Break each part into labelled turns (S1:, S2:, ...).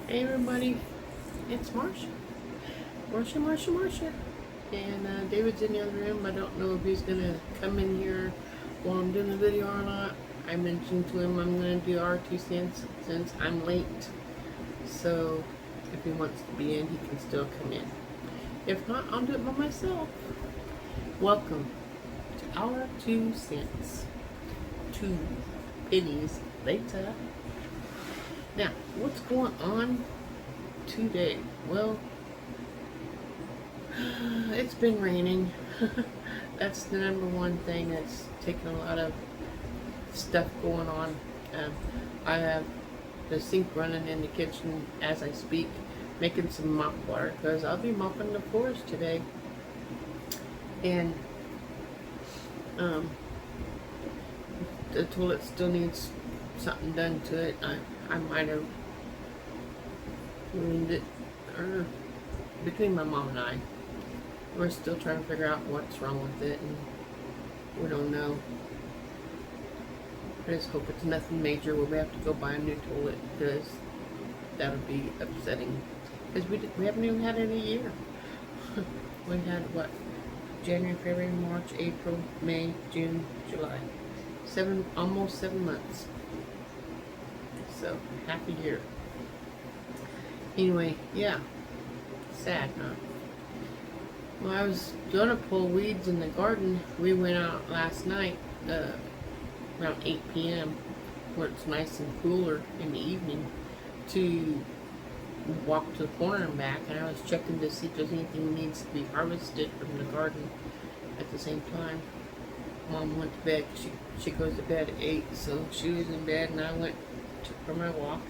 S1: Hey everybody, it's Marsha. Marsha. And David's in the other room. I don't know if he's gonna come in here while I'm doing the video or not. I mentioned to him I'm gonna do R2 since I'm late. So if he wants to be in, he can still come in. If not, I'll do it by myself. Welcome to our 2 cents. 2 pennies later. Now, what's going on today? Well, it's been raining. That's the number one thing that's taking a lot of stuff going on. I have the sink running in the kitchen as I speak, making some mop water because I'll be mopping the floors today. And the toilet still needs something done to it. I might have ruined it, or between my mom and I, we're still trying to figure out what's wrong with it, and we don't know. I just hope it's nothing major where we have to go buy a new toilet, because that would be upsetting. Because we haven't even had it in a year. We had what? January, February, March, April, May, June, July. Almost 7 months. So, half a year. Anyway, yeah. Sad, huh? Well, I was gonna pull weeds in the garden. We went out last night, around 8 p.m., where it's nice and cooler in the evening, to walk to the corner and back, and I was checking to see if there's anything that needs to be harvested from the garden at the same time. Mom went to bed. She goes to bed at 8, so she was in bed, and I went for my walk,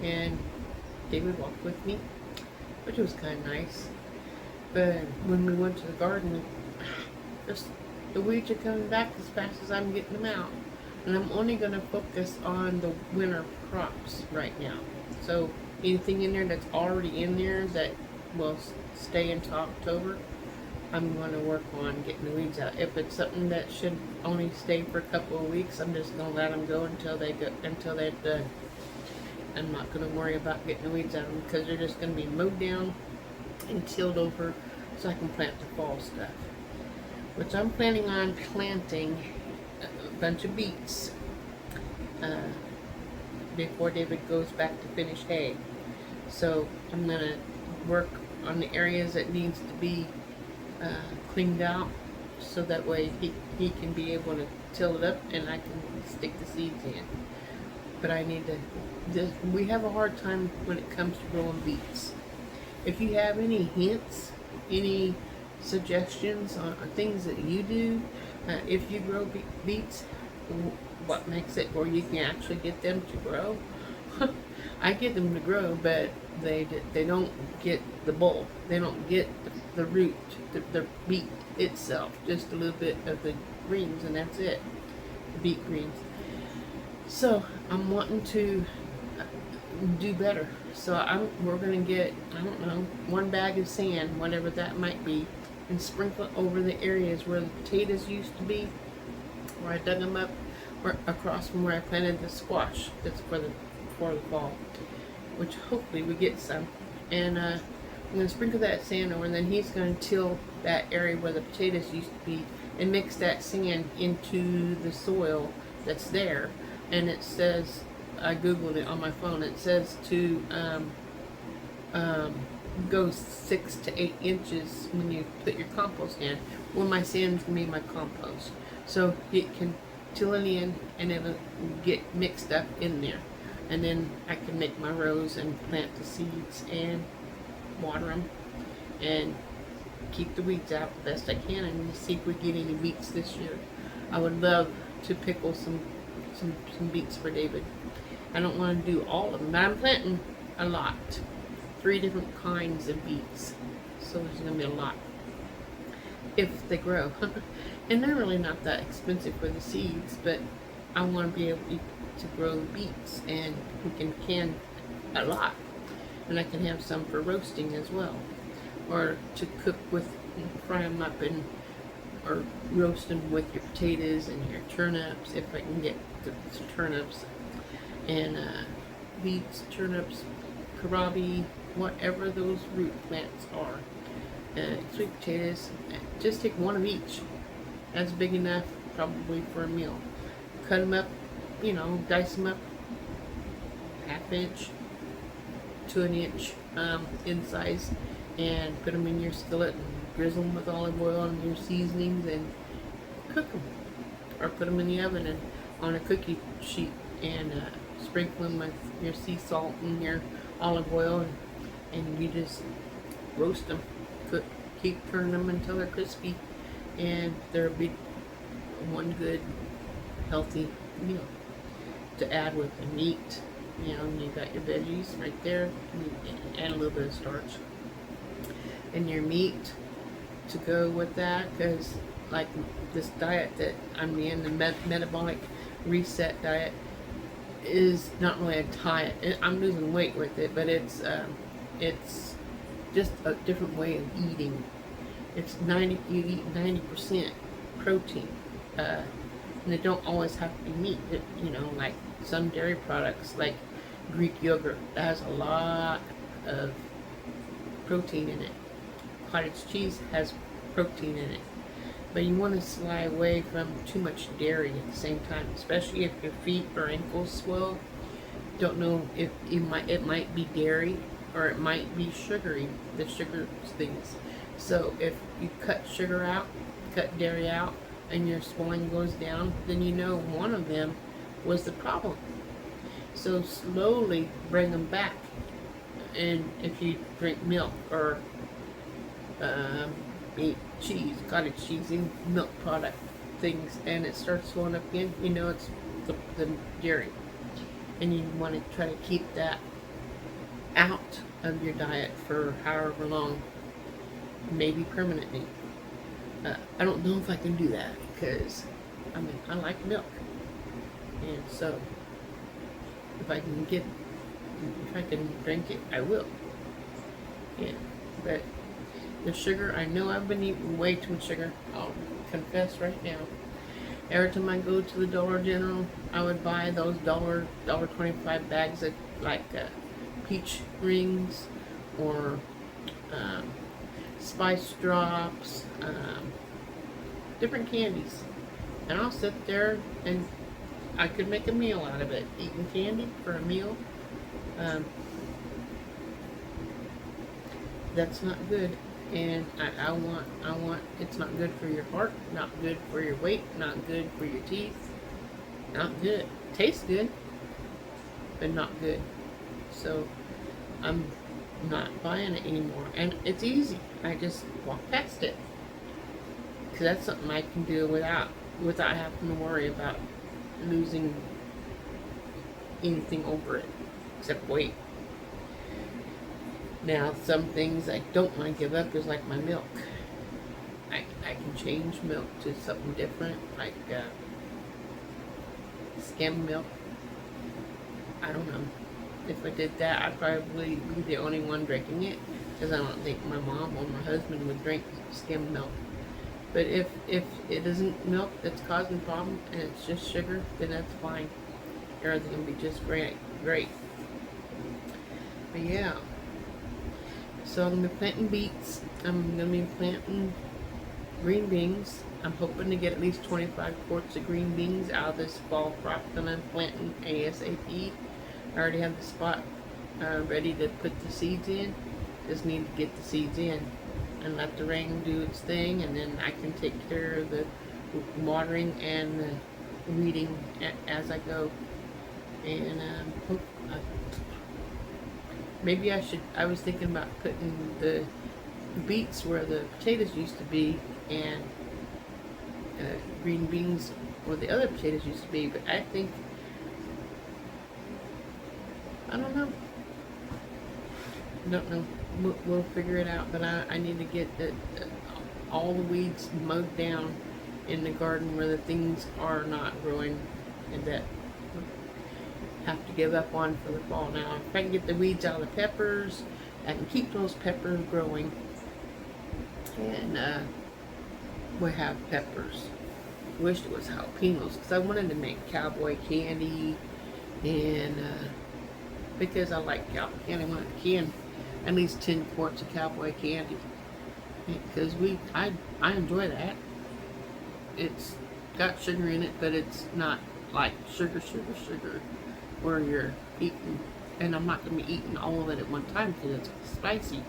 S1: and David walked with me, which was kind of nice. But when we went to the garden, just the weeds are coming back as fast as I'm getting them out, and I'm only going to focus on the winter crops right now. So anything in there that's already in there that will stay until October, I'm going to work on getting the weeds out. If it's something that should only stay for a couple of weeks, I'm just going to let them go until they're done. I'm not going to worry about getting the weeds out of them, because they're just going to be mowed down and tilled over so I can plant the fall stuff. Which I'm planning on planting a bunch of beets before David goes back to finish hay. So I'm going to work on the areas that needs to be cleaned out, so that way he can be able to till it up and I can stick the seeds in. But I need to, we have a hard time when it comes to growing beets. If you have any hints, any suggestions on things that you do, if you grow beets, what makes it where you can actually get them to grow? I get them to grow, but they don't get the bulb. They don't get the root, the beet itself. Just a little bit of the greens, and that's it. The beet greens. So I'm wanting to do better. So we're gonna get, I don't know, 1 bag of sand, whatever that might be, and sprinkle it over the areas where the potatoes used to be, where I dug them up, or across from where I planted the squash. That's for the fall, which hopefully we get some. And I'm gonna sprinkle that sand over, and then he's gonna till that area where the potatoes used to be and mix that sand into the soil that's there. And it says, I googled it on my phone, it says to go 6 to 8 inches when you put your compost in. Well, my sand's gonna be my compost, so it can till it in and it'll get mixed up in there, and then I can make my rows and plant the seeds and water them and keep the weeds out the best I can, and see if we get any beets this year. I would love to pickle some beets for David. I don't want to do all of them, but I'm planting a lot. 3 different kinds of beets. So there's going to be a lot. If they grow. And they're really not that expensive for the seeds, but I want to be able to grow the beets, and we can can a lot. And I can have some for roasting as well. Or to cook with, fry them up, and or roast them with your potatoes and your turnips, if I can get the turnips. And beets, turnips, kohlrabi, whatever those root plants are. Sweet potatoes, just take one of each. That's big enough probably for a meal. Cut them up, dice them up half inch to an inch in size, and put them in your skillet and drizzle them with olive oil and your seasonings and cook them. Or put them in the oven and on a cookie sheet and sprinkle them with your sea salt and your olive oil, and you just roast them. Keep turning them until they're crispy, and there'll be one good healthy meal to add with the meat. You got your veggies right there, and a little bit of starch, and your meat to go with that, because like this diet that I'm in, the metabolic reset diet, is not really a diet. I'm losing weight with it, but it's just a different way of eating. It's you eat 90% protein, and it don't always have to be meat. Like some dairy products, like Greek yogurt, that has a lot of protein in it. Cottage cheese has protein in it. But you want to sly away from too much dairy at the same time, especially if your feet or ankles swell. Don't know if it might be dairy or it might be sugary, the sugar things. So if you cut dairy out, and your swelling goes down, then one of them was the problem. So slowly bring them back. And if you drink milk or eat cheese, cottage cheese, and milk product things, and it starts swelling up again, it's the dairy. And you want to try to keep that out of your diet for however long, maybe permanently. I don't know if I can do that, because I like milk, and so if I can drink it, I will. Yeah, but the sugar, I know I've been eating way too much sugar. I'll confess right now. Every time I go to the Dollar General, I would buy those $1.25 bags of peach rings or spice drops, different candies. And I'll sit there and I could make a meal out of it. Eating candy for a meal. That's not good. And I want, it's not good for your heart, not good for your weight, not good for your teeth, not good. Tastes good, but not good. So I'm not buying it anymore. And it's easy. I just walk past it. Because that's something I can do without having to worry about losing anything over it, except weight. Now, some things I don't want to give up is like my milk. I can change milk to something different, like skim milk. I don't know. If I did that, I'd probably be the only one drinking it, because I don't think my mom or my husband would drink skim milk. But if it isn't milk that's causing the problem and it's just sugar, then that's fine. Everything will be just great. But yeah. So I'm going to be planting beets. I'm going to be planting green beans. I'm hoping to get at least 25 quarts of green beans out of this fall crop that I'm planting ASAP. I already have the spot ready to put the seeds in. Just need to get the seeds in and let the rain do its thing, and then I can take care of the watering and the weeding as I go. And maybe I was thinking about putting the beets where the potatoes used to be, and green beans where the other potatoes used to be, but I think, I don't know. We'll figure it out, but I need to get all the weeds mowed down in the garden where the things are not growing and that have to give up on for the fall. Now, if I can get the weeds out of the peppers, I can keep those peppers growing, and we'll have peppers. Wish it was jalapenos, because I wanted to make cowboy candy and because I like cowboy candy when I can. At least 10 quarts of cowboy candy. Because I enjoy that. It's got sugar in it, but it's not like sugar, where you're eating. And I'm not going to be eating all of it at one time because it's spicy.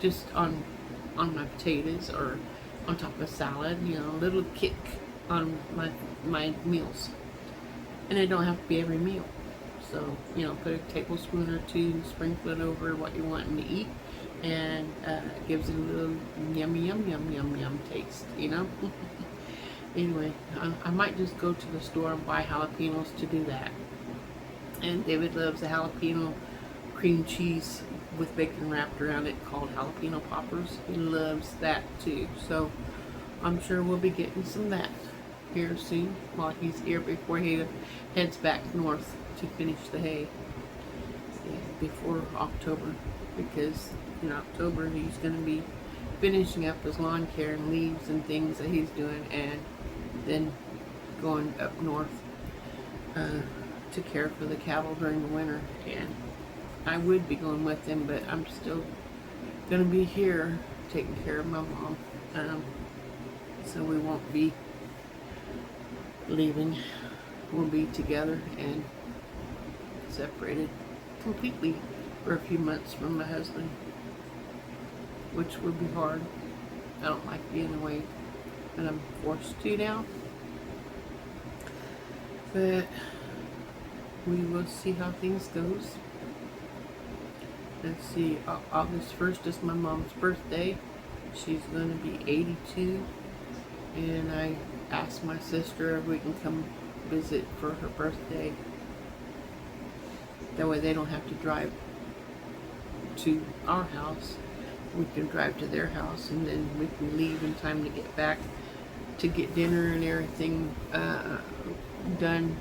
S1: Just on my potatoes or on top of a salad, a little kick on my meals. And it don't have to be every meal. So, put a tablespoon or two, sprinkle it over what you want to eat, and it gives it a little yum taste, Anyway, I might just go to the store and buy jalapenos to do that. And David loves the jalapeno cream cheese with bacon wrapped around it called jalapeno poppers. He loves that too. So I'm sure we'll be getting some of that here soon while he's here before he heads back north to finish the hay before October, because in October he's going to be finishing up his lawn care and leaves and things that he's doing, and then going up north to care for the cattle during the winter. And I would be going with him, but I'm still going to be here taking care of my mom, so we won't be leaving. We'll be together and separated completely for a few months from my husband, which would be hard. I don't like being away, and I'm forced to now. But we will see how things goes. Let's see, August 1st is my mom's birthday. She's going to be 82, and I asked my sister if we can come visit for her birthday. That way they don't have to drive to our house. We can drive to their house, and then we can leave in time to get back to get dinner and everything done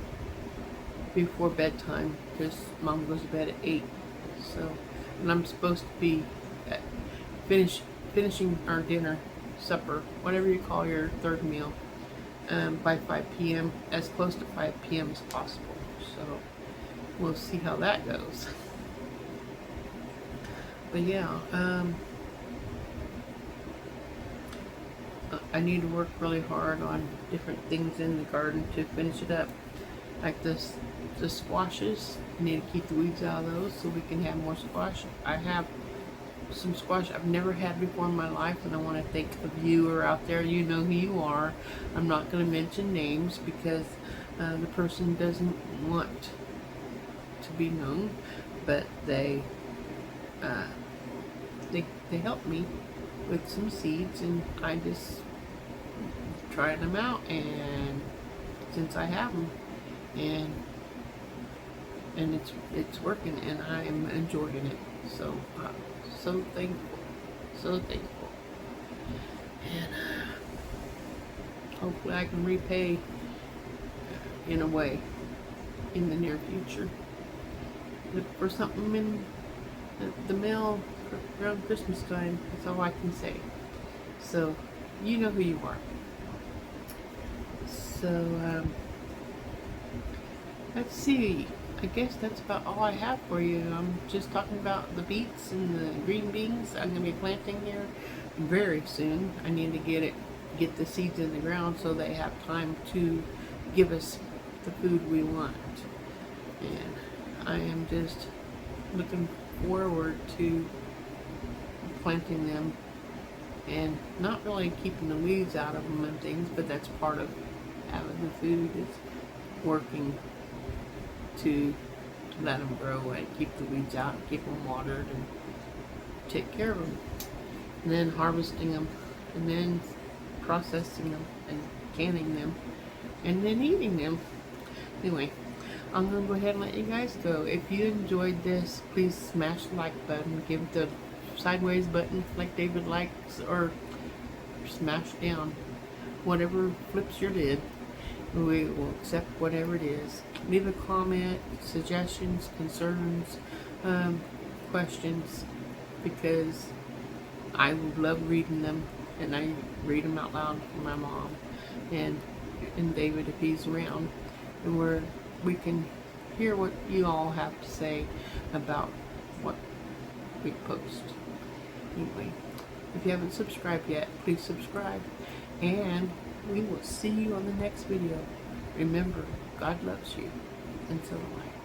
S1: before bedtime, because Mom goes to bed at 8. So, and I'm supposed to be finishing our dinner, supper, whatever you call your third meal, by 5 p.m., as close to 5 p.m. as possible. So we'll see how that goes. But yeah, I need to work really hard on different things in the garden to finish it up. Like the squashes, I need to keep the weeds out of those so we can have more squash. I have some squash I've never had before in my life, and I want to thank the viewer out there. You know who you are. I'm not going to mention names because the person doesn't want to be known, but they helped me with some seeds, and I just tried them out, and since I have them, and it's working, and I am enjoying it. So so thankful, and hopefully I can repay in a way in the near future. Look for something in the mail around Christmas time. That's all I can say. So you know who you are. So let's see. I guess that's about all I have for you. I'm just talking about the beets and the green beans I'm going to be planting here very soon. I need to get the seeds in the ground so they have time to give us the food we want. And I am just looking forward to planting them and not really keeping the weeds out of them and things, but that's part of having the food, is working to let them grow and keep the weeds out, keep them watered, and take care of them, and then harvesting them, and then processing them, and canning them, and then eating them. Anyway, I'm going to go ahead and let you guys go. If you enjoyed this, please smash the like button, give the sideways button like David likes, or smash down. Whatever flips your lid, we will accept whatever it is. Leave a comment, suggestions, concerns, questions, because I love reading them, and I read them out loud for my mom and David if he's around, and we can hear what you all have to say about what we post. Anyway, if you haven't subscribed yet, please subscribe. And we will see you on the next video. Remember, God loves you, and so do I.